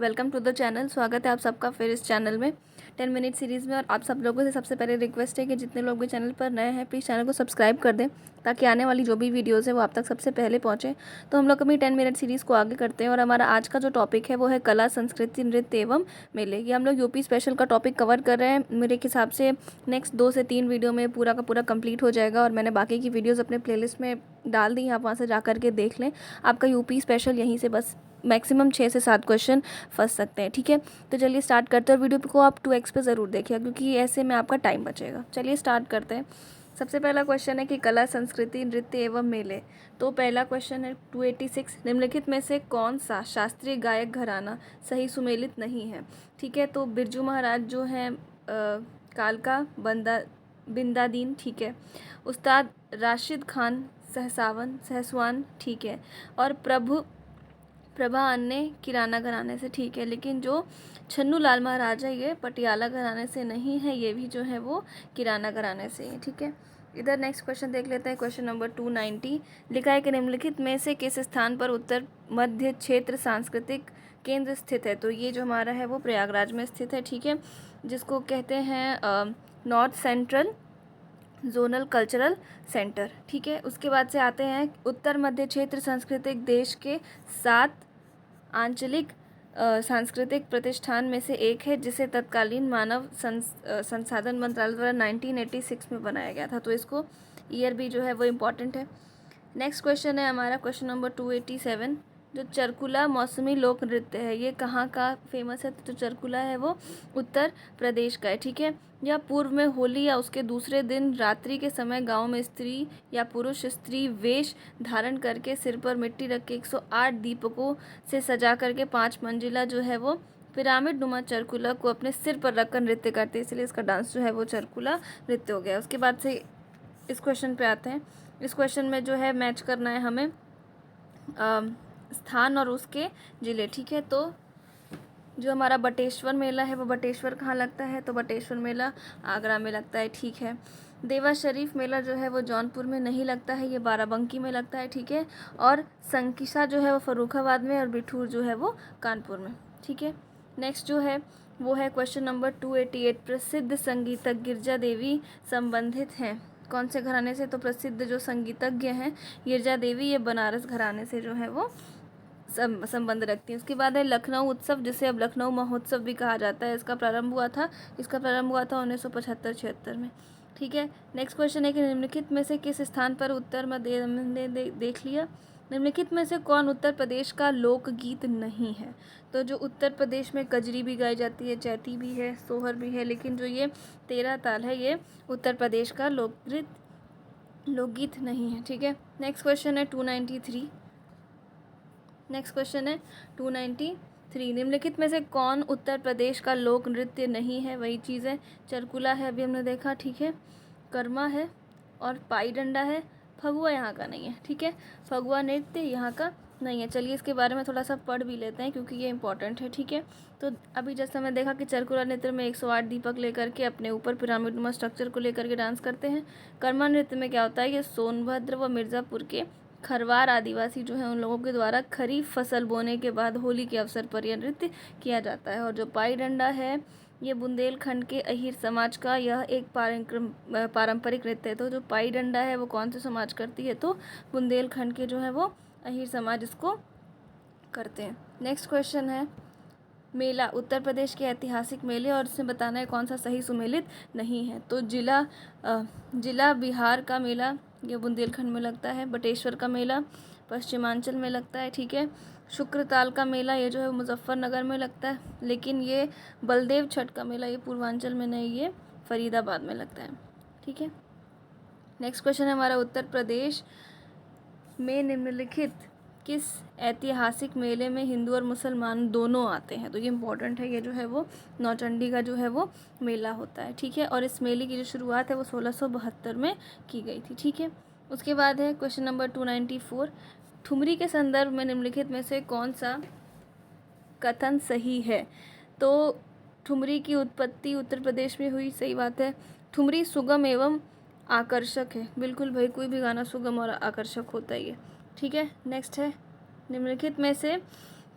Welcome to the channel. स्वागत है आप सबका फिर इस चैनल में 10 मिनट सीरीज़ में। और आप सब लोगों से सबसे पहले रिक्वेस्ट है कि जितने लोग भी चैनल पर नए हैं प्लीज़ चैनल को सब्सक्राइब कर दें ताकि आने वाली जो भी वीडियोस है वो आप तक सबसे पहले पहुंचे। तो हम लोग अपनी 10 मिनट सीरीज़ को आगे करते हैं और हमारा आज का जो टॉपिक है वो है कला, संस्कृति, नृत्य एवं मेले। ये हम लोग यूपी स्पेशल का टॉपिक कवर कर रहे हैं। मेरे हिसाब से नेक्स्ट 2 से 3 वीडियो में पूरा का पूरा कंप्लीट हो जाएगा और मैंने बाकी की वीडियोज़ अपने प्लेलिस्ट में डाल दी हैं, आप वहाँ से जा करके देख लें। आपका यूपी स्पेशल यहीं से बस मैक्सिमम 6 से 7 क्वेश्चन फंस सकते हैं। ठीक है, तो चलिए स्टार्ट करते हैं। और वीडियो को आप 2x पे ज़रूर देखिएगा क्योंकि ऐसे में आपका टाइम बचेगा। चलिए स्टार्ट करते हैं। सबसे पहला क्वेश्चन है कि कला, संस्कृति, नृत्य एवं मेले। तो पहला क्वेश्चन है 286, निम्नलिखित में से कौन सा शास्त्रीय गायक घराना सही सुमेलित नहीं है। ठीक है, तो बिरजू महाराज जो हैं कालका बिंदादीन, ठीक है। उस्ताद राशिद खान सहसवान, ठीक है। और प्रभा अन्य किराना घराने से, ठीक है। लेकिन जो छन्नू लाल महाराज है ये पटियाला घराने से नहीं है, ये भी जो है वो किराना घराने से है। ठीक है, इधर नेक्स्ट क्वेश्चन देख लेते हैं। क्वेश्चन नंबर 290 लिखा है कि निम्नलिखित में से किस स्थान पर उत्तर मध्य क्षेत्र सांस्कृतिक केंद्र स्थित है। तो ये जो हमारा है वो प्रयागराज में स्थित है। ठीक है, जिसको कहते हैं north central zonal cultural centre. ठीक है, उसके बाद से आते हैं उत्तर मध्य क्षेत्र सांस्कृतिक देश के 7 आंचलिक सांस्कृतिक प्रतिष्ठान में से एक है जिसे तत्कालीन मानव संसाधन मंत्रालय द्वारा 1986 में बनाया गया था। तो इसको ईयर भी जो है वो इम्पॉर्टेंट है। नेक्स्ट क्वेश्चन है हमारा क्वेश्चन नंबर 287, जो चरकुला मौसमी लोक नृत्य है ये कहाँ का फेमस है। तो चरकुला है वो उत्तर प्रदेश का है। ठीक है, यह पूर्व में होली या उसके दूसरे दिन रात्रि के समय गांव में स्त्री या पुरुष स्त्री वेश धारण करके सिर पर मिट्टी रख के 108 दीपकों से सजा करके 5 मंजिला जो है वो पिरामिड नुमा चरकुला को अपने सिर पर रखकर नृत्य करते हैं, इसलिए इसका डांस जो है वो चरकुला नृत्य हो गया। उसके बाद से इस क्वेश्चन पे आते हैं। इस क्वेश्चन में जो है मैच करना है हमें स्थान और उसके जिले। ठीक है, तो जो हमारा बटेश्वर मेला है वो बटेश्वर कहाँ लगता है। तो बटेश्वर मेला आगरा में लगता है। ठीक है, देवा शरीफ मेला जो है वो जौनपुर में नहीं लगता है, ये बाराबंकी में लगता है। ठीक है, और संकिसा जो है वो फर्रुखाबाद में और बिठूर जो है वो कानपुर में। ठीक है, नेक्स्ट जो है वो है क्वेश्चन नंबर 288, प्रसिद्ध संगीतज्ञ गिरजा देवी संबंधित हैं कौन से घराने से। तो प्रसिद्ध जो संगीतज्ञ हैं गिरजा देवी ये बनारस घराने से जो है वो संबंध रखती है। उसके बाद है लखनऊ उत्सव, जिसे अब लखनऊ महोत्सव भी कहा जाता है। इसका प्रारंभ हुआ था 1975-76 में। ठीक है, नेक्स्ट क्वेश्चन है कि निम्नलिखित में से किस स्थान पर उत्तर मध्य देख लिया, निम्नलिखित में से कौन उत्तर प्रदेश का लोकगीत नहीं है। तो जो उत्तर प्रदेश में कजरी भी गाई जाती है, चैती भी है, सोहर भी है, लेकिन जो ये 13 ताल है ये उत्तर प्रदेश का लोकगीत नहीं है। ठीक है, नेक्स्ट क्वेश्चन है 293। नेक्स्ट क्वेश्चन है 293, निम्नलिखित में से कौन उत्तर प्रदेश का लोक नृत्य नहीं है। वही चीज़ है, चरकुला है अभी हमने देखा। ठीक है, कर्मा है और पाई डंडा है। फगुआ यहाँ का नहीं है। ठीक है, फगुआ नृत्य यहाँ का नहीं है। चलिए इसके बारे में थोड़ा सा पढ़ भी लेते हैं क्योंकि ये इंपॉर्टेंट है। ठीक है, तो अभी जैसे हमने देखा कि चरकुला नृत्य में 108 दीपक लेकर के अपने ऊपर पिरामिड नुमा स्ट्रक्चर को लेकर के डांस करते हैं। कर्मा नृत्य में क्या होता है, ये सोनभद्र व मिर्ज़ापुर के खरवार आदिवासी जो है उन लोगों के द्वारा खरीफ फसल बोने के बाद होली के अवसर पर यह नृत्य किया जाता है। और जो पाई डंडा है ये बुंदेलखंड के अहीर समाज का यह एक पारंपरिक नृत्य है। तो जो पाई डंडा है वो कौन से समाज करती है, तो बुंदेलखंड के जो है वो अहीर समाज इसको करते हैं। नेक्स्ट क्वेश्चन है मेला, उत्तर प्रदेश के ऐतिहासिक मेले और इसमें बताना है कौन सा सही सुमेलित नहीं है। तो जिला बिहार का मेला ये बुंदेलखंड में लगता है। बटेश्वर का मेला पश्चिमांचल में लगता है। ठीक है, शुक्रताल का मेला ये जो है मुजफ्फरनगर में लगता है, लेकिन ये बलदेव छठ का मेला ये पूर्वांचल में नहीं, ये फरीदाबाद में लगता है। ठीक है, नेक्स्ट क्वेश्चन है हमारा उत्तर प्रदेश में निम्नलिखित किस ऐतिहासिक मेले में हिंदू और मुसलमान दोनों आते हैं। तो ये इंपॉर्टेंट है, ये जो है वो नौचंडी का जो है वो मेला होता है। ठीक है, और इस मेले की जो शुरुआत है वो 1672 में की गई थी। ठीक है, उसके बाद है क्वेश्चन नंबर 294, ठुमरी के संदर्भ में निम्नलिखित में से कौन सा कथन सही है। तो ठुमरी की उत्पत्ति उत्तर प्रदेश में हुई, सही बात है। ठुमरी सुगम एवं आकर्षक है, बिल्कुल भाई, कोई भी गाना सुगम और आकर्षक होता ही है। ठीक है, नेक्स्ट है निम्नलिखित में से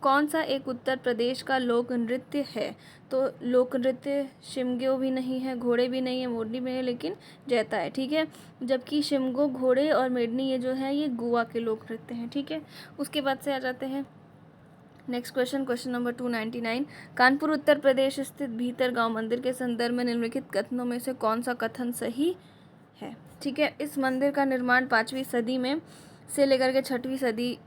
कौन सा एक उत्तर प्रदेश का लोक नृत्य है? तो लोक नृत्य शिमगो भी नहीं है, घोड़े भी नहीं है, मोरनी भी नहीं है, लेकिन जैता है। ठीक है, जबकि शिमगो, घोड़े और मेडनी ये जो है ये गोवा के लोक नृत्य हैं। ठीक है, उसके बाद से आ जाते हैं next question, question number 299। Kanpur Uttar Pradesh स्थित भीतरगांव मंदिर के संदर्भ में निम्नलिखित कथनों में से कौन सा कथन सही है? ठीक है, इस मंदिर का निर्माण 5वीं सदी में से लेकर के 6वीं सदी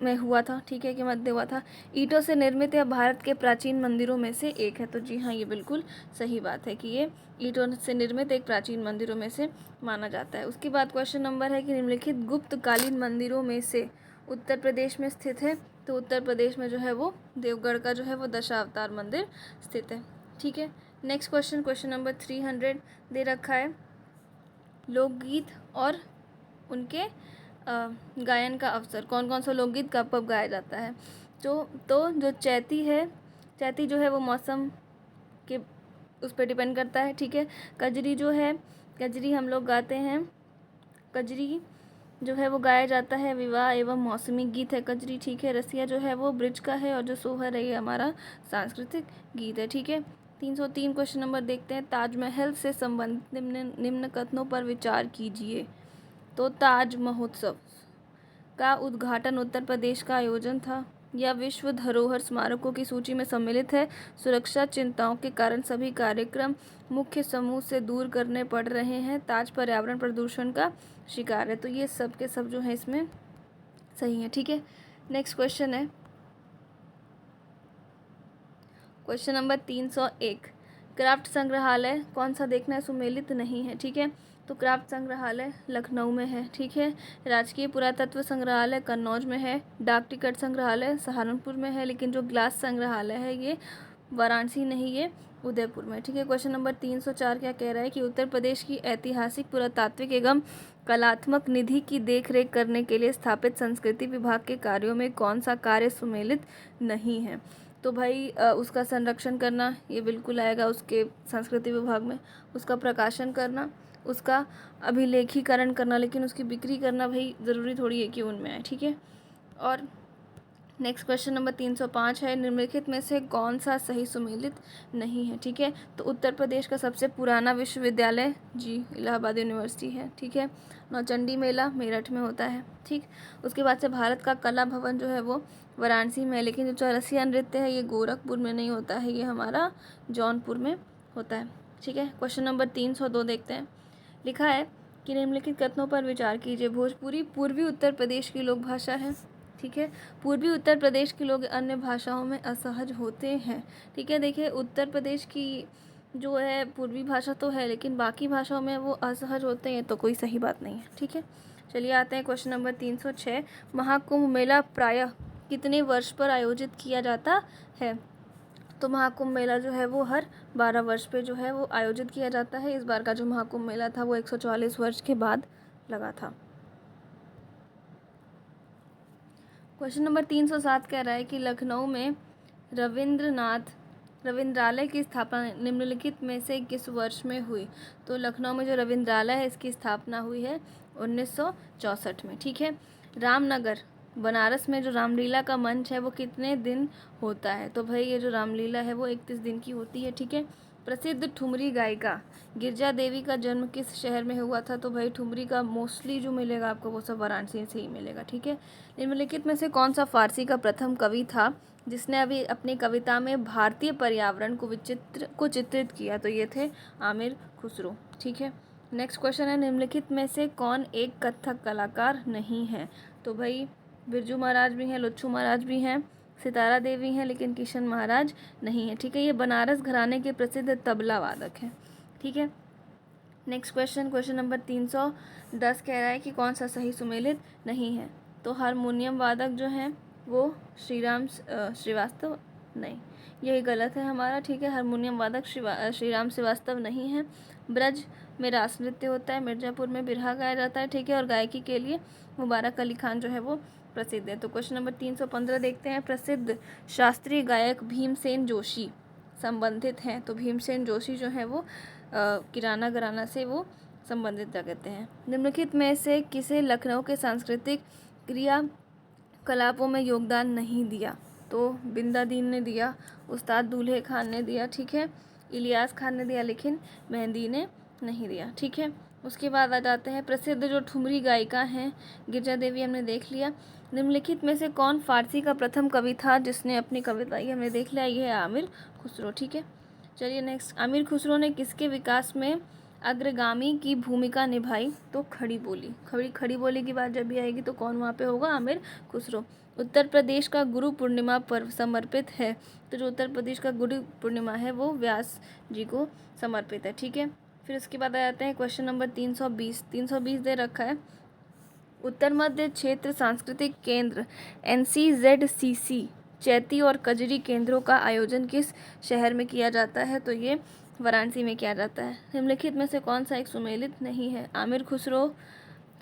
में हुआ था। ठीक है, कि मध्य हुआ था। ईंटों से निर्मित यह भारत के प्राचीन मंदिरों में से एक है। तो जी हाँ, ये बिल्कुल सही बात है कि ये ईंटों से निर्मित एक प्राचीन मंदिरों में से माना जाता है। उसके बाद क्वेश्चन नंबर है कि निम्नलिखित गुप्तकालीन मंदिरों में से उत्तर प्रदेश में स्थित है। तो उत्तर प्रदेश में जो है वो देवगढ़ का जो है वो दशावतार मंदिर स्थित है। ठीक है, नेक्स्ट क्वेश्चन, क्वेश्चन नंबर 300 दे रखा है, लोकगीत और उनके गायन का अवसर। कौन कौन सा लोकगीत कब कब गाया जाता है? तो जो चैती है, चैती जो है वो मौसम के उस पर डिपेंड करता है। ठीक है, कजरी जो है, कजरी हम लोग गाते हैं, कजरी जो है वो गाया जाता है, विवाह एवं मौसमी गीत है कजरी। ठीक है, रसिया जो है वो ब्रिज का है, और जो सोहर है ये हमारा सांस्कृतिक गीत है। ठीक है, 303 क्वेश्चन नंबर देखते हैं, ताजमहल से संबंधित निम्न कथनों पर विचार कीजिए। तो ताज महोत्सव का उद्घाटन उत्तर प्रदेश का आयोजन था, या विश्व धरोहर स्मारकों की सूची में सम्मिलित है, सुरक्षा चिंताओं के कारण सभी कार्यक्रम मुख्य समूह से दूर करने पड़ रहे हैं, ताज पर्यावरण प्रदूषण का शिकार है। तो ये सब के सब जो है इसमें सही है। ठीक है, नेक्स्ट क्वेश्चन है क्वेश्चन नंबर 301, क्राफ्ट संग्रहालय कौन सा देखना है सुमेलित नहीं है? ठीक है, तो क्राफ्ट संग्रहालय लखनऊ में है। ठीक है, राजकीय पुरातत्व संग्रहालय कन्नौज में है, डाक टिकट संग्रहालय सहारनपुर में है, लेकिन जो ग्लास संग्रहालय है ये वाराणसी नहीं, ये उदयपुर में। ठीक है, क्वेश्चन नंबर 304 क्या कह रहा है कि उत्तर प्रदेश की ऐतिहासिक पुरातात्विक एवं कलात्मक निधि की देखरेख करने के लिए स्थापित संस्कृति विभाग के कार्यों में कौन सा कार्य सुमेलित नहीं है? तो भाई उसका संरक्षण करना ये बिल्कुल आएगा उसके संस्कृति विभाग में, उसका प्रकाशन करना, उसका अभिलेखीकरण करना, लेकिन उसकी बिक्री करना भाई ज़रूरी थोड़ी है कि उनमें आए। ठीक है, और नेक्स्ट क्वेश्चन नंबर 305 है, निम्नलिखित में से कौन सा सही सुमेलित नहीं है? ठीक है, तो उत्तर प्रदेश का सबसे पुराना विश्वविद्यालय जी इलाहाबाद यूनिवर्सिटी है। ठीक है, नौचंडी मेला मेरठ में होता है। ठीक, उसके बाद से भारत का कला भवन जो है वो वाराणसी में है, लेकिन जो चौरसिया नृत्य है ये गोरखपुर में नहीं होता है, ये हमारा जौनपुर में होता है। ठीक है, क्वेश्चन नंबर 302 देखते हैं, लिखा है कि निम्नलिखित कथनों पर विचार कीजिए। भोजपुरी पूर्वी उत्तर प्रदेश की लोक भाषा है। ठीक है, पूर्वी उत्तर प्रदेश के लोग अन्य भाषाओं में असहज होते हैं। ठीक है, देखिए उत्तर प्रदेश की जो है पूर्वी भाषा तो है, लेकिन बाकी भाषाओं में वो असहज होते हैं, तो कोई सही बात नहीं है। ठीक है, चलिए आते हैं क्वेश्चन नंबर 306, महाकुंभ मेला प्रायः कितने वर्ष पर आयोजित किया जाता है? तो महाकुंभ मेला जो है वो हर 12 वर्ष पे जो है वो आयोजित किया जाता है। इस बार का जो महाकुंभ मेला था वो 144 वर्ष के बाद लगा था। क्वेश्चन नंबर 307 कह रहा है कि लखनऊ में रविंद्रालय की स्थापना निम्नलिखित में से किस वर्ष में हुई? तो लखनऊ में जो रविंद्रालय है इसकी स्थापना हुई है 1964 में। ठीक है, रामनगर बनारस में जो रामलीला का मंच है वो कितने दिन होता है? तो भाई ये जो रामलीला है वो 31 दिन की होती है। ठीक है, प्रसिद्ध ठुमरी गायिका गिरजा देवी का जन्म किस शहर में हुआ था? तो भाई ठुमरी का मोस्टली जो मिलेगा आपको वो सब वाराणसी से ही मिलेगा। ठीक है, निम्नलिखित में से कौन सा फारसी का प्रथम कवि था जिसने अभी अपनी कविता में भारतीय पर्यावरण को चित्रित किया? तो ये थे आमिर खुसरो। ठीक है, नेक्स्ट क्वेश्चन है, निम्नलिखित में से कौन एक कथक कलाकार नहीं है? तो भाई बिरजू महाराज भी हैं, लुच्छू महाराज भी हैं, सितारा देवी हैं, लेकिन किशन महाराज नहीं है। ठीक है, ये बनारस घराने के प्रसिद्ध तबला वादक हैं। ठीक है, नेक्स्ट क्वेश्चन, क्वेश्चन नंबर 310 कह रहा है कि कौन सा सही सुमेलित नहीं है? तो हारमोनियम वादक जो हैं वो श्रीवास्तव नहीं, यही गलत है हमारा। ठीक है, हारमोनियम वादक श्रीराम श्रीवास्तव नहीं है। ब्रज में रास नृत्य होता है, मिर्ज़ापुर में बिरहा गाया जाता है। ठीक है, और गायकी के लिए मुबारक अली खान जो है वो प्रसिद्ध है। तो क्वेश्चन नंबर 315 देखते हैं, प्रसिद्ध शास्त्रीय गायक भीमसेन जोशी संबंधित हैं। तो भीमसेन जोशी जो है वो किराना घराना से वो संबंधित रहते हैं। निम्नलिखित में से किसे लखनऊ के सांस्कृतिक क्रियाकलापों में योगदान नहीं दिया? तो बिंदा दीन ने दिया, उस्ताद दूल्हे खान ने दिया, ठीक है, इलियास खान ने दिया, लेकिन मेहंदी ने नहीं दिया, ठीक है। उसके बाद आ जाते हैं प्रसिद्ध जो ठुमरी गायिका हैं, गिरजा देवी हमने देख लिया। निम्नलिखित में से कौन फारसी का प्रथम कवि था जिसने अपनी कविता, ये हमने देख लिया, ये है आमिर खुसरो, ठीक है। चलिए नेक्स्ट, आमिर खुसरो ने किसके विकास में अग्रगामी की भूमिका निभाई? तो खड़ी बोली, खड़ी बोली की बात जब भी आएगी तो कौन वहाँ पे होगा? आमिर खुसरो। उत्तर प्रदेश का गुरु पूर्णिमा पर्व समर्पित है, तो जो उत्तर प्रदेश का गुरु पूर्णिमा है वो व्यास जी को समर्पित है, ठीक है। फिर उसके बाद आ जाते हैं क्वेश्चन नंबर 320 दे रखा है, उत्तर मध्य क्षेत्र सांस्कृतिक केंद्र NCZCC चैती और कजरी केंद्रों का आयोजन किस शहर में किया जाता है? तो ये वाराणसी में किया जाता है। निम्नलिखित में से कौन सा एक सुमेलित नहीं है? आमिर खुसरो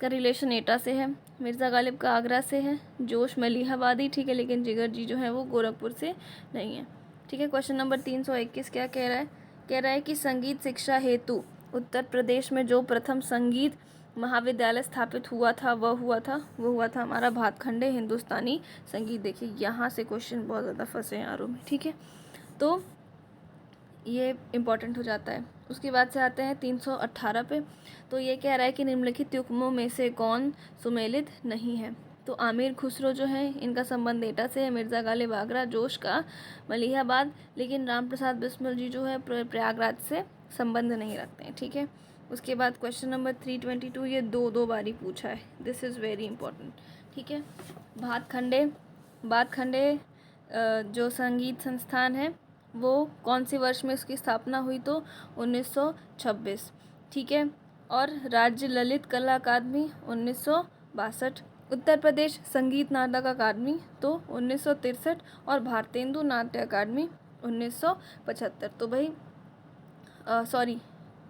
का रिलेशन एटा से है, मिर्ज़ा गालिब का आगरा से है, जोश मलिहाबादी, ठीक है, लेकिन जिगर जी जो है वो गोरखपुर से नहीं है, ठीक है। क्वेश्चन नंबर 321 क्या कह रहा है? कह रहा है कि संगीत शिक्षा हेतु उत्तर प्रदेश में जो प्रथम संगीत महाविद्यालय स्थापित हुआ था वो हुआ था हमारा भातखंडे हिंदुस्तानी संगीत। देखिए यहाँ से क्वेश्चन बहुत ज़्यादा फंसे हैं आरों में, ठीक है, तो ये इम्पॉर्टेंट हो जाता है। उसके बाद से आते हैं 318 पे, तो ये कह रहा है कि निम्नलिखित युग्मों में से कौन सुमेलित नहीं है? तो आमिर खुसरो जो है इनका संबंध एटा से है, मिर्ज़ा गालिब आगरा, जोश का मलिहाबाद, लेकिन राम प्रसाद बिस्मिल जी जो है प्रयागराज से संबंध नहीं रखते हैं, ठीक है। उसके बाद क्वेश्चन नंबर 322, ये दो बारी पूछा है, दिस इज़ वेरी इंपॉर्टेंट, ठीक है। भातखंडे जो संगीत संस्थान है वो कौन सी वर्ष में उसकी स्थापना हुई? तो 1926, ठीक है। और राज्य ललित कला अकादमी 1962, उत्तर प्रदेश संगीत नाटक अकादमी तो 1963, और भारतेंदु नाट्य अकादमी 1975। तो भाई सॉरी,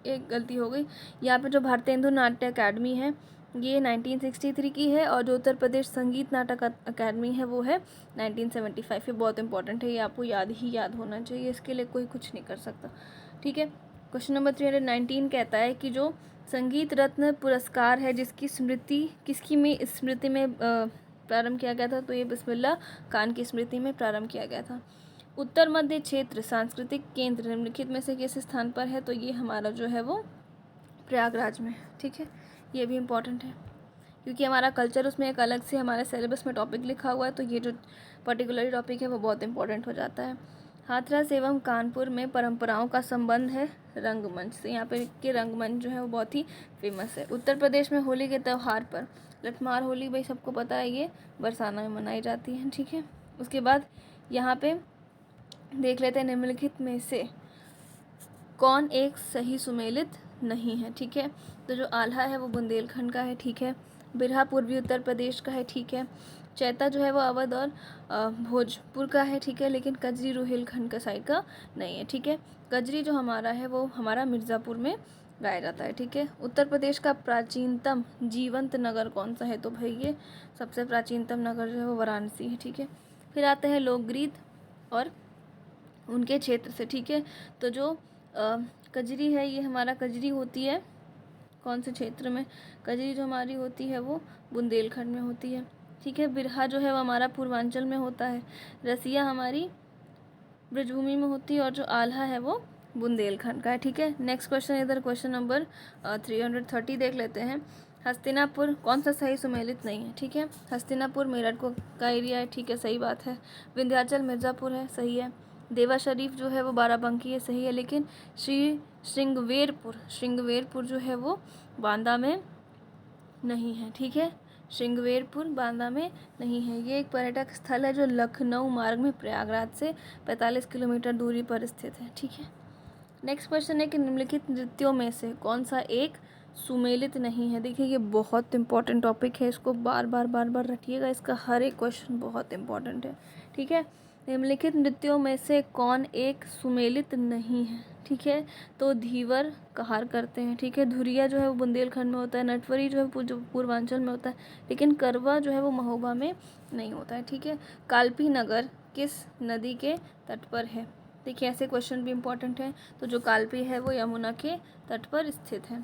एक गलती हो गई, यहाँ पे जो भारतेंदु नाट्य अकादमी है ये 1963 की है, और जो उत्तर प्रदेश संगीत नाटक अकादमी है वो है 1975। ये बहुत इंपॉर्टेंट है, ये आपको याद होना चाहिए, इसके लिए कोई कुछ नहीं कर सकता, ठीक है। क्वेश्चन नंबर 319 कहता है कि जो संगीत रत्न पुरस्कार है जिसकी स्मृति में प्रारंभ किया गया था? तो ये बिस्मिल्लाह खान की स्मृति में प्रारंभ किया गया था। उत्तर मध्य क्षेत्र सांस्कृतिक केंद्र निम्नलिखित में से किस स्थान पर है? तो ये हमारा जो है वो प्रयागराज में, ठीक है। ये भी इम्पॉर्टेंट है क्योंकि हमारा कल्चर उसमें एक अलग से हमारे सिलेबस में टॉपिक लिखा हुआ है, तो ये जो पर्टिकुलर टॉपिक है वो बहुत इंपॉर्टेंट हो जाता है। हाथरस एवं कानपुर में परंपराओं का संबंध है रंगमंच से, यहाँ पे के रंगमंच जो है वो बहुत ही फेमस है। उत्तर प्रदेश में होली के त्यौहार पर लठमार होली, भाई सबको पता है, ये बरसाना में मनाई जाती है, ठीक है। उसके बाद यहाँ पे देख लेते हैं निम्नलिखित में से कौन एक सही सुमेलित नहीं है, ठीक है। तो जो आल्हा है वो बुंदेलखंड का है, ठीक है। बिरहा पूर्वी उत्तर प्रदेश का है, ठीक है। चैता जो है वो अवध और भोजपुर का है, ठीक है, लेकिन कजरी रुहेलखंड का साइड का नहीं है, ठीक है। कजरी जो हमारा है वो हमारा मिर्ज़ापुर में गाया जाता है, ठीक है। उत्तर प्रदेश का प्राचीनतम जीवंत नगर कौन सा है? तो भाई ये सबसे प्राचीनतम नगर जो है वो वाराणसी है, ठीक है। फिर आते हैं लोकगीत और उनके क्षेत्र से, ठीक है। तो जो कजरी है ये हमारा कजरी होती है कौन से क्षेत्र में? कजरी जो हमारी होती है वो बुंदेलखंड में होती है, ठीक है। बिरहा जो है वो हमारा पूर्वांचल में होता है, रसिया हमारी ब्रजभूमि में होती है, और जो आल्हा है वो बुंदेलखंड का है, ठीक है। नेक्स्ट क्वेश्चन, इधर क्वेश्चन नंबर 330 देख लेते हैं। हस्तिनापुर कौन सा सही सुमेलित नहीं है? ठीक है, हस्तिनापुर मेरठ का एरिया है, ठीक है, सही बात है। विंध्याचल मिर्ज़ापुर है, सही है। देवा शरीफ जो है वो बाराबंकी है, सही है, लेकिन श्रृंगवेरपुर जो है वो बांदा में नहीं है, ठीक है। श्रृंगवेरपुर बांदा में नहीं है। ये एक पर्यटक स्थल है जो लखनऊ मार्ग में प्रयागराज से 45 किलोमीटर दूरी पर स्थित है, ठीक है। नेक्स्ट क्वेश्चन है कि निम्नलिखित नृत्यों में से कौन सा एक सुमेलित नहीं है। देखिए ये बहुत इंपॉर्टेंट टॉपिक है, इसको बार बार रखिएगा, इसका हर एक क्वेश्चन बहुत इंपॉर्टेंट है, ठीक है। निम्नलिखित नृत्यों में से कौन एक सुमेलित नहीं है, ठीक है। तो धीवर कहार करते हैं, ठीक है। धुरिया जो है वो बुंदेलखंड में होता है, नटवरी जो है जो पूर्वांचल में होता है, लेकिन करवा जो है वो महोबा में नहीं होता है, ठीक है। कालपी नगर किस नदी के तट पर है? देखिए ऐसे क्वेश्चन भी इम्पोर्टेंट हैं। तो जो कालपी है वो यमुना के तट पर स्थित है,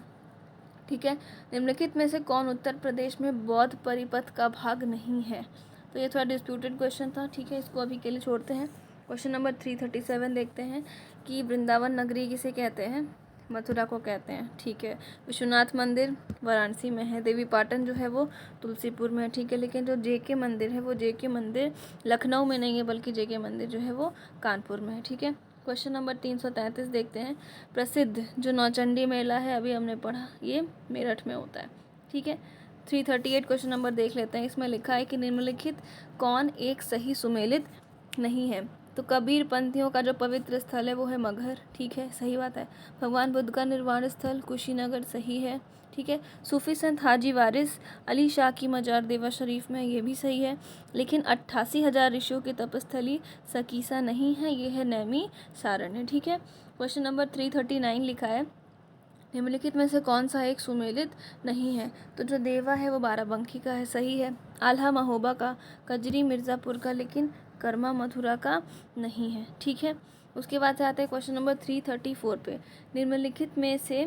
ठीक है। निम्नलिखित में से कौन उत्तर प्रदेश में बौद्ध परिपथ का भाग नहीं है? तो ये थोड़ा डिस्प्यूटेड क्वेश्चन था, ठीक है, इसको अभी के लिए छोड़ते हैं। क्वेश्चन नंबर 337 देखते हैं कि वृंदावन नगरी किसे कहते हैं? मथुरा को कहते हैं, ठीक है। विश्वनाथ मंदिर वाराणसी में है, देवी पाटन जो है वो तुलसीपुर में है, ठीक है। लेकिन जो जेके मंदिर है वो जेके मंदिर लखनऊ में नहीं है, बल्कि जेके मंदिर जो है वो कानपुर में है, ठीक है। क्वेश्चन नंबर 333 देखते हैं। प्रसिद्ध जो नौचंडी मेला है, अभी हमने पढ़ा, ये मेरठ में होता है, ठीक है। 338 क्वेश्चन नंबर देख लेते हैं। इसमें लिखा है कि निम्नलिखित कौन एक सही सुमेलित नहीं है? तो कबीर पंथियों का जो पवित्र स्थल है वो है मगहर, ठीक है, सही बात है। भगवान बुद्ध का निर्वाण स्थल कुशीनगर, सही है, ठीक है। सूफी संत हाजी वारिस अली शाह की मजार देवा शरीफ में, ये भी सही है। लेकिन 88,000 ऋषियों की तपस्थली सकीसा नहीं है, ये है नैमी सारण्य, ठीक है। क्वेश्चन नंबर 339 लिखा है, निम्नलिखित में से कौन सा एक सुमेलित नहीं है? तो जो देवा है वो बाराबंकी का है, सही है। आल्हा महोबा का, कजरी मिर्ज़ापुर का, लेकिन कर्मा मथुरा का नहीं है, ठीक है। उसके बाद से आते हैं क्वेश्चन नंबर 334 पे। निम्नलिखित में से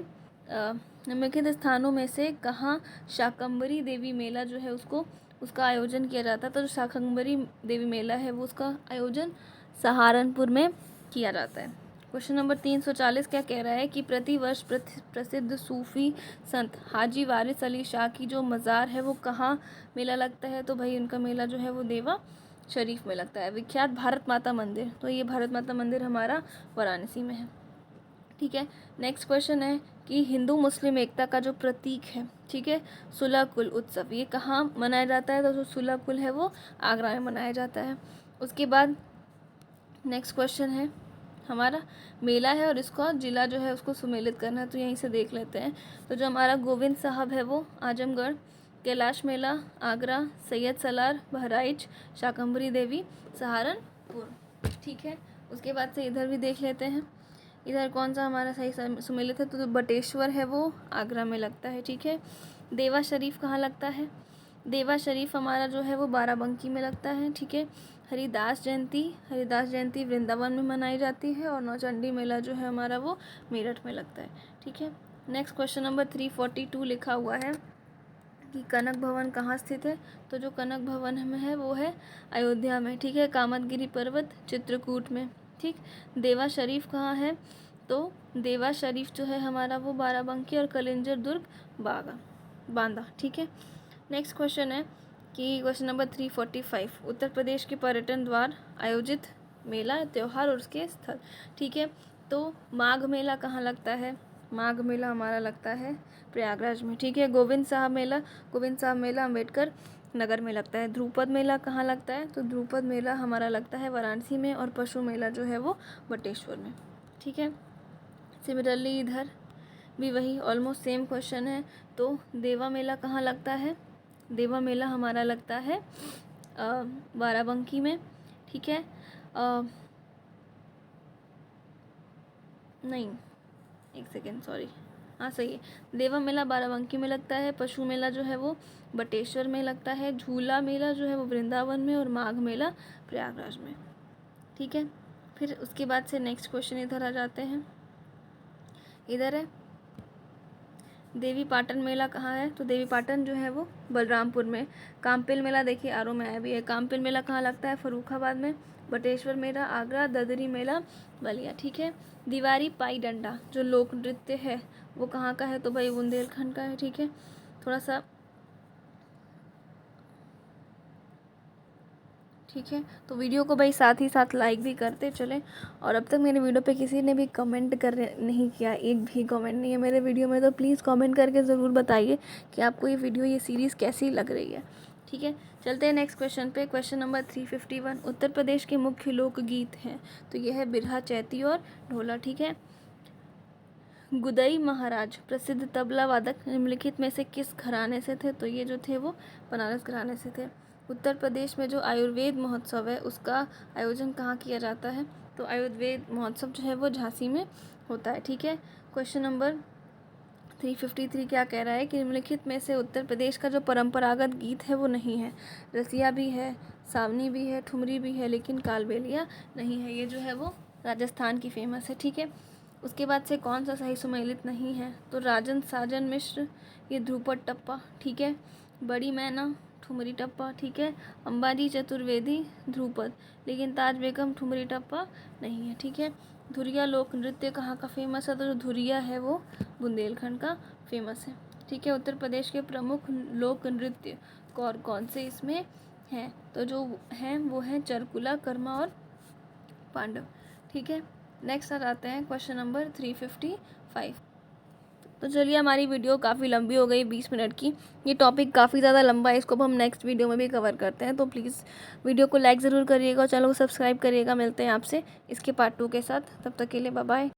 निम्नलिखित स्थानों में से कहाँ शाकंभरी देवी मेला जो है उसका आयोजन किया जाता है? तो जो शाकंभरी देवी मेला है वो उसका आयोजन सहारनपुर में किया जाता है। क्वेश्चन नंबर 340 क्या कह रहा है कि प्रतिवर्ष प्रसिद्ध सूफी संत हाजी वारिस अली शाह की जो मज़ार है वो कहाँ मेला लगता है? तो भाई उनका मेला जो है वो देवा शरीफ में लगता है। विख्यात भारत माता मंदिर, तो ये भारत माता मंदिर हमारा वाराणसी में है, ठीक है। नेक्स्ट क्वेश्चन है कि हिंदू मुस्लिम एकता का जो प्रतीक है, ठीक है, सुलह कुल उत्सव, ये कहाँ मनाया जाता है? तो जो सुलह कुल है वो आगरा में मनाया जाता है। उसके बाद नेक्स्ट क्वेश्चन है हमारा मेला है और इसका जिला जो है उसको सुमेलित करना है, तो यहीं से देख लेते हैं। तो जो हमारा गोविंद साहब है वो आजमगढ़, कैलाश मेला आगरा, सैयद सलार बहराइच, शाकंभरी देवी सहारनपुर, ठीक है। उसके बाद से इधर भी देख लेते हैं, इधर कौन सा हमारा सही सुमेलित है? तो बटेश्वर है वो आगरा में लगता है, ठीक है। देवा शरीफ कहाँ लगता है? देवा शरीफ हमारा जो है वो बाराबंकी में लगता है, ठीक है। हरिदास जयंती वृंदावन में मनाई जाती है और नौचंडी मेला जो है हमारा वो मेरठ में लगता है, ठीक है। नेक्स्ट क्वेश्चन नंबर 342 लिखा हुआ है कि कनक भवन कहाँ स्थित है? तो जो कनक भवन में है वो है अयोध्या में, ठीक है। कामतगिरी पर्वत चित्रकूट में, ठीक। देवा शरीफ कहाँ है? तो देवा शरीफ जो है हमारा वो बाराबंकी और कलिंजर दुर्ग बांदा, ठीक है। नेक्स्ट क्वेश्चन है कि क्वेश्चन नंबर 345 उत्तर प्रदेश के पर्यटन द्वार आयोजित मेला त्यौहार और उसके स्थल, ठीक है। तो माघ मेला कहाँ लगता है? माघ मेला हमारा लगता है प्रयागराज में, ठीक है। गोविंद साहब मेला अम्बेडकर नगर में लगता है। ध्रुपद मेला कहाँ लगता है? तो ध्रुपद मेला हमारा लगता है वाराणसी में और पशु मेला जो है वो बटेश्वर में, ठीक है। सिमिलरली इधर भी वही ऑलमोस्ट सेम क्वेश्चन है। तो देवा मेला कहाँ लगता है? देवा मेला हमारा लगता है बाराबंकी में, ठीक है। नहीं, एक सेकेंड, सॉरी, हाँ सही है, देवा मेला बाराबंकी में लगता है। पशु मेला जो है वो बटेश्वर में लगता है। झूला मेला जो है वो वृंदावन में और माघ मेला प्रयागराज में, ठीक है। फिर उसके बाद से नेक्स्ट क्वेश्चन इधर आ जाते हैं, इधर है देवी पाटन मेला कहाँ है? तो देवी पाटन जो है वो बलरामपुर में। कामपिल मेला देखिए आरो में आया भी है। कामपिल मेला कहाँ लगता है? फर्रुखाबाद में। बटेश्वर मेला आगरा, ददरी मेला बलिया, ठीक है। दीवारी पाई डंडा जो लोक नृत्य है वो कहाँ का है? तो भाई बुंदेलखंड का है, ठीक है। थोड़ा सा, ठीक है। तो वीडियो को भाई साथ ही साथ लाइक भी करते चलें। और अब तक मेरे वीडियो पे किसी ने भी कमेंट नहीं किया, एक भी कमेंट नहीं है मेरे वीडियो में, तो प्लीज़ कमेंट करके ज़रूर बताइए कि आपको ये वीडियो, ये सीरीज़ कैसी लग रही है, ठीक है। चलते हैं नेक्स्ट क्वेश्चन पे। क्वेश्चन नंबर 351 उत्तर प्रदेश के मुख्य लोकगीत हैं। तो ये है बिरहा, चैती और ढोला, ठीक है। गुदई महाराज प्रसिद्ध तबला वादक निम्नलिखित में से किस घराने से थे? तो ये जो थे वो बनारस घराने से थे। उत्तर प्रदेश में जो आयुर्वेद महोत्सव है उसका आयोजन कहाँ किया जाता है? तो आयुर्वेद महोत्सव जो है वो झांसी में होता है, ठीक है। क्वेश्चन नंबर 353 क्या कह रहा है कि निम्नलिखित में से उत्तर प्रदेश का जो परंपरागत गीत है वो नहीं है। रसिया भी है, सावनी भी है, ठुमरी भी है, लेकिन कालबेलिया नहीं है। ये जो है वो राजस्थान की फेमस है, ठीक है। उसके बाद से कौन सा सही सुमेलित नहीं है? तो राजन साजन मिश्र, ये ध्रुपद टप्पा, ठीक है। बड़ी मैना ठुमरी टप्पा, ठीक है। अंबाजी चतुर्वेदी ध्रुपद, लेकिन ताज बेगम ठुमरी टप्पा नहीं है, ठीक है। धुरिया लोक नृत्य कहाँ का फेमस है? तो जो धुरिया है वो बुंदेलखंड का फेमस है, ठीक है। उत्तर प्रदेश के प्रमुख लोक नृत्य कौन से इसमें हैं? तो जो हैं वो हैं चरकुला, कर्मा और पांडव, ठीक है। नेक्स्ट आ जाते हैं क्वेश्चन नंबर 355। तो चलिए, हमारी वीडियो काफ़ी लंबी हो गई, 20 मिनट की। ये टॉपिक काफ़ी ज़्यादा लंबा है, इसको अब हम नेक्स्ट वीडियो में भी कवर करते हैं। तो प्लीज़ वीडियो को लाइक ज़रूर करिएगा और चैनल को सब्सक्राइब करिएगा। मिलते हैं आपसे इसके पार्ट 2 के साथ, तब तक के लिए बाय बाय।